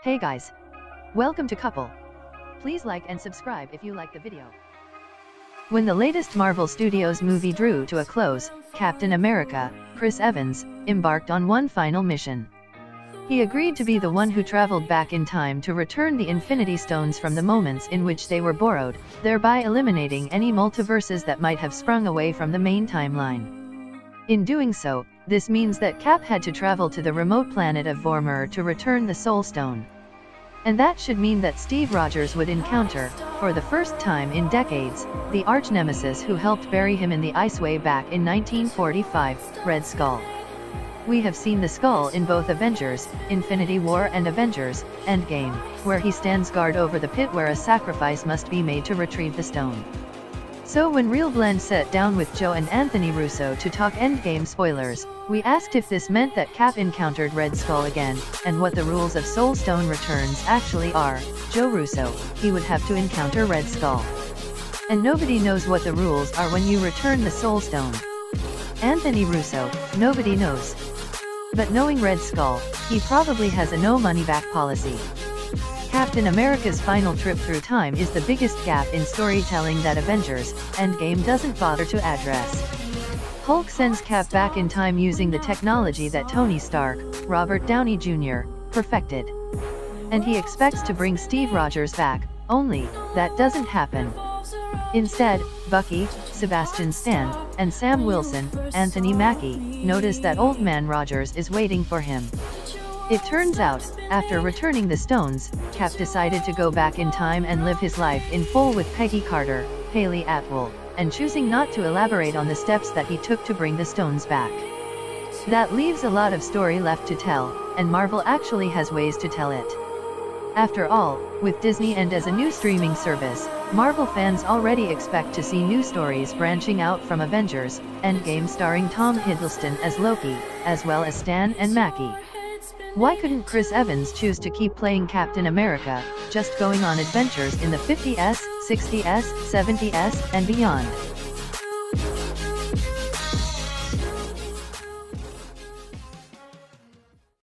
Hey guys! Welcome to Couple. Please like and subscribe if you like the video. When the latest Marvel Studios movie drew to a close, Captain America, Chris Evans, embarked on one final mission. He agreed to be the one who traveled back in time to return the Infinity Stones from the moments in which they were borrowed, thereby eliminating any multiverses that might have sprung away from the main timeline. In doing so, this means that Cap had to travel to the remote planet of Vormir to return the Soul Stone. And that should mean that Steve Rogers would encounter, for the first time in decades, the arch-nemesis who helped bury him in the ice way back in 1945, Red Skull. We have seen the Skull in both Avengers, Infinity War and Avengers, Endgame, where he stands guard over the pit where a sacrifice must be made to retrieve the stone. So when Real Blend sat down with Joe and Anthony Russo to talk Endgame spoilers, we asked if this meant that Cap encountered Red Skull again, and what the rules of Soul Stone returns actually are. Joe Russo: he would have to encounter Red Skull. And nobody knows what the rules are when you return the Soul Stone. Anthony Russo: nobody knows. But knowing Red Skull, he probably has a no money back policy. Captain America's final trip through time is the biggest gap in storytelling that Avengers Endgame doesn't bother to address. Hulk sends Cap back in time using the technology that Tony Stark, Robert Downey Jr., perfected. And he expects to bring Steve Rogers back, only that doesn't happen. Instead, Bucky, Sebastian Stan, and Sam Wilson, Anthony Mackie, notice that Old Man Rogers is waiting for him. It turns out, after returning the stones, Cap decided to go back in time and live his life in full with Peggy Carter, Haley Atwell, and choosing not to elaborate on the steps that he took to bring the stones back. That leaves a lot of story left to tell, and Marvel actually has ways to tell it. After all, with Disney and as a new streaming service, Marvel fans already expect to see new stories branching out from Avengers Endgame starring Tom Hiddleston as Loki, as well as Stan and Mackie. Why couldn't Chris Evans choose to keep playing Captain America, just going on adventures in the 50s, 60s, 70s, and beyond?